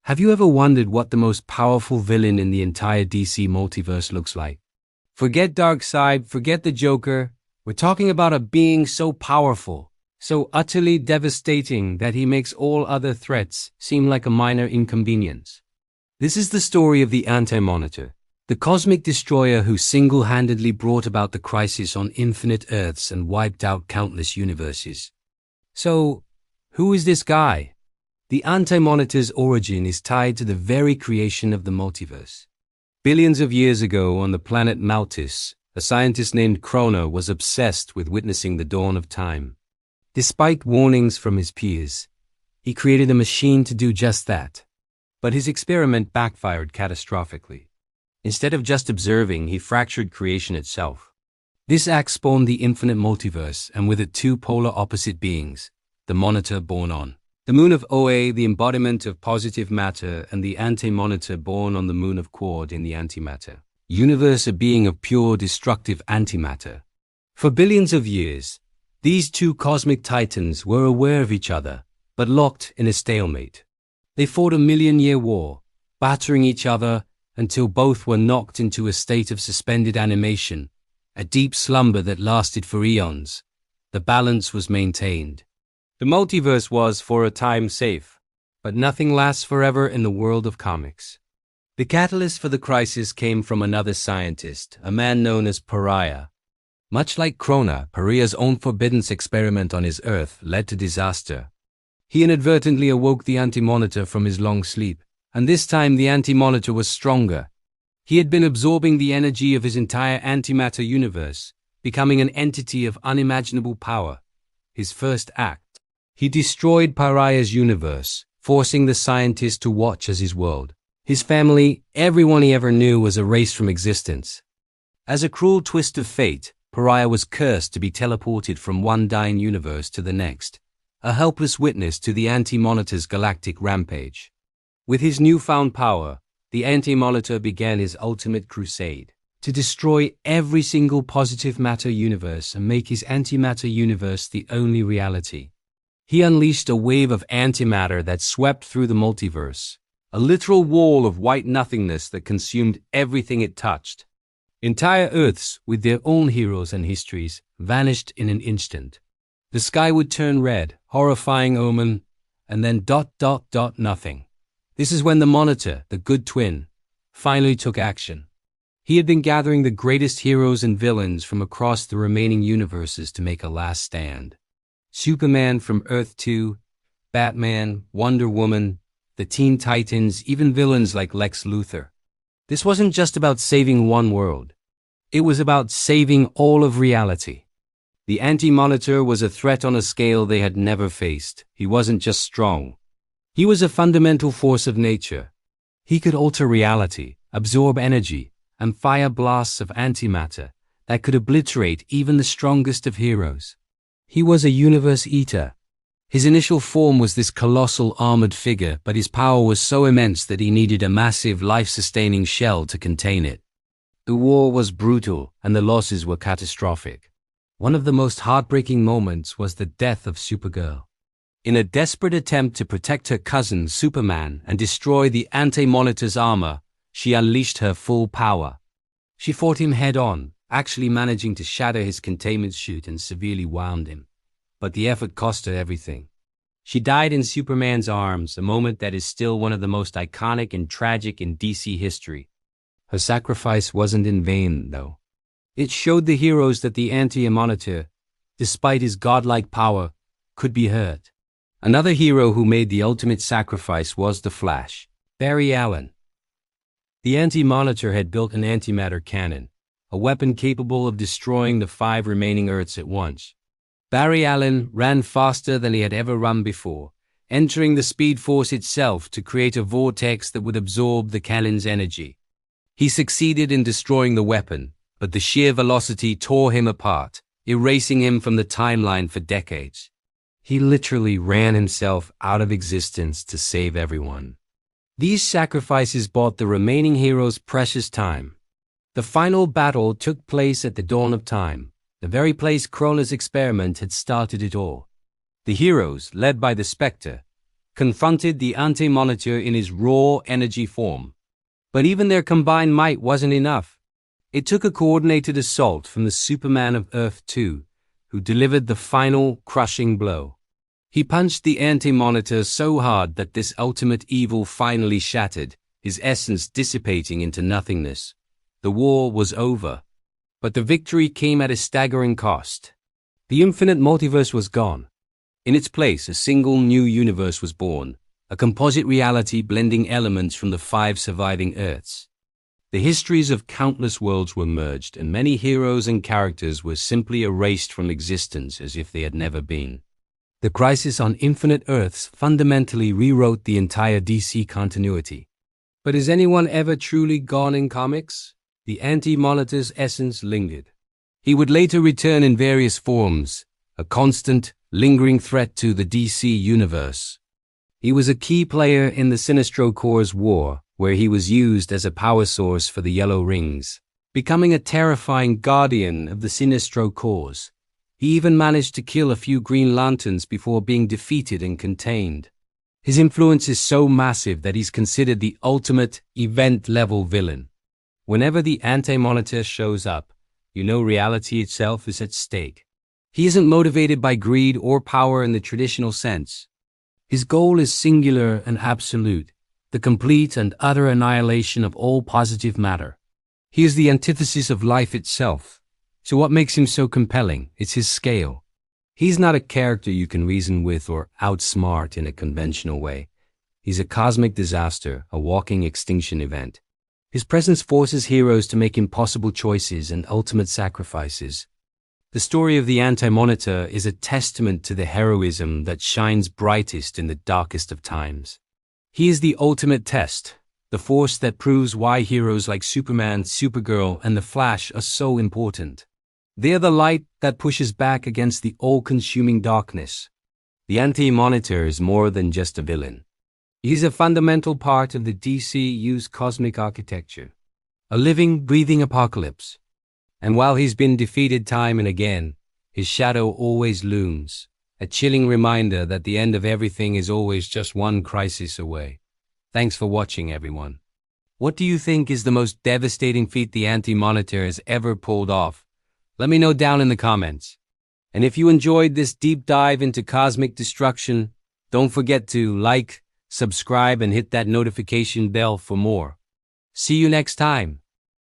Have you ever wondered what the most powerful villain in the entire DC multiverse looks like? Forget Darkseid, forget the Joker. We're talking about a being so powerful, so utterly devastating that he makes all other threats seem like a minor inconvenience. This is the story of the Anti-Monitor, the cosmic destroyer who single-handedly brought about the crisis on infinite Earths and wiped out countless universes. So, who is this guy? The Anti-Monitor's origin is tied to the very creation of the multiverse. Billions of years ago on the planet Multiverse, a scientist named Chrono was obsessed with witnessing the dawn of time. Despite warnings from his peers, he created a machine to do just that. But his experiment backfired catastrophically. Instead of just observing, he fractured creation itself. This act spawned the infinite multiverse, and with it two polar opposite beings, the Monitor born on the moon of Oa, the embodiment of positive matter, and the Anti-Monitor born on the moon of Quad in the antimatter universe, a being of pure destructive antimatter. For billions of years, these two cosmic titans were aware of each other, but locked in a stalemate. They fought a million-year war, battering each other until both were knocked into a state of suspended animation, a deep slumber that lasted for eons. The balance was maintained. The multiverse was, for a time, safe, but nothing lasts forever in the world of comics. The catalyst for the crisis came from another scientist, a man known as Pariah. Much like Krona, Pariah's own forbidden experiment on his Earth led to disaster. He inadvertently awoke the Anti-Monitor from his long sleep, and this time the Anti-Monitor was stronger. He had been absorbing the energy of his entire antimatter universe, becoming an entity of unimaginable power. His first act, he destroyed Pariah's universe, forcing the scientist to watch as his world, his family, everyone he ever knew was erased from existence. As a cruel twist of fate, Pariah was cursed to be teleported from one dying universe to the next, a helpless witness to the Anti-Monitor's galactic rampage. With his newfound power, the Anti-Monitor began his ultimate crusade, to destroy every single positive matter universe and make his antimatter universe the only reality. He unleashed a wave of antimatter that swept through the multiverse, a literal wall of white nothingness that consumed everything it touched. Entire Earths, with their own heroes and histories, vanished in an instant. The sky would turn red, horrifying omen, and then ... nothing. This is when the Monitor, the good twin, finally took action. He had been gathering the greatest heroes and villains from across the remaining universes to make a last stand. Superman from Earth 2, Batman, Wonder Woman, the Teen Titans, even villains like Lex Luthor. This wasn't just about saving one world. It was about saving all of reality. The Anti-Monitor was a threat on a scale they had never faced. He wasn't just strong. He was a fundamental force of nature. He could alter reality, absorb energy, and fire blasts of antimatter that could obliterate even the strongest of heroes. He was a universe eater. His initial form was this colossal armored figure, but his power was so immense that he needed a massive life-sustaining shell to contain it. The war was brutal, and the losses were catastrophic. One of the most heartbreaking moments was the death of Supergirl. In a desperate attempt to protect her cousin Superman and destroy the Anti-Monitor's armor, she unleashed her full power. She fought him head-on, actually managing to shatter his containment chute and severely wound him. But the effort cost her everything. She died in Superman's arms, a moment that is still one of the most iconic and tragic in DC history. Her sacrifice wasn't in vain, though. It showed the heroes that the Anti-Monitor, despite his godlike power, could be hurt. Another hero who made the ultimate sacrifice was the Flash, Barry Allen. The Anti-Monitor had built an antimatter cannon, a weapon capable of destroying the 5 remaining Earths at once. Barry Allen ran faster than he had ever run before, entering the Speed Force itself to create a vortex that would absorb the cannon's energy. He succeeded in destroying the weapon, but the sheer velocity tore him apart, erasing him from the timeline for decades. He literally ran himself out of existence to save everyone. These sacrifices bought the remaining heroes precious time. The final battle took place at the dawn of time, the very place Krona's experiment had started it all. The heroes, led by the Spectre, confronted the Anti-Monitor in his raw energy form. But even their combined might wasn't enough. It took a coordinated assault from the Superman of Earth 2, who delivered the final crushing blow. He punched the Anti-Monitor so hard that this ultimate evil finally shattered, his essence dissipating into nothingness. The war was over. But the victory came at a staggering cost. The infinite multiverse was gone. In its place, a single new universe was born, a composite reality blending elements from the 5 surviving Earths. The histories of countless worlds were merged, and many heroes and characters were simply erased from existence as if they had never been. The Crisis on Infinite Earths fundamentally rewrote the entire DC continuity. But is anyone ever truly gone in comics? The Anti-Monitor's essence lingered. He would later return in various forms, a constant, lingering threat to the DC universe. He was a key player in the Sinestro Corps' war, where he was used as a power source for the Yellow Rings, becoming a terrifying guardian of the Sinestro Corps. He even managed to kill a few Green Lanterns before being defeated and contained. His influence is so massive that he's considered the ultimate event-level villain. Whenever the Anti-Monitor shows up, you know reality itself is at stake. He isn't motivated by greed or power in the traditional sense. His goal is singular and absolute, the complete and utter annihilation of all positive matter. He is the antithesis of life itself. So what makes him so compelling? It's his scale. He's not a character you can reason with or outsmart in a conventional way. He's a cosmic disaster, a walking extinction event. His presence forces heroes to make impossible choices and ultimate sacrifices. The story of the Anti-Monitor is a testament to the heroism that shines brightest in the darkest of times. He is the ultimate test, the force that proves why heroes like Superman, Supergirl, and the Flash are so important. They are the light that pushes back against the all-consuming darkness. The Anti-Monitor is more than just a villain. He's a fundamental part of the DCU's cosmic architecture, a living, breathing apocalypse. And while he's been defeated time and again, his shadow always looms, a chilling reminder that the end of everything is always just one crisis away. Thanks for watching, everyone. What do you think is the most devastating feat the Anti-Monitor has ever pulled off? Let me know down in the comments. And if you enjoyed this deep dive into cosmic destruction, don't forget to like, subscribe, and hit that notification bell for more. See you next time.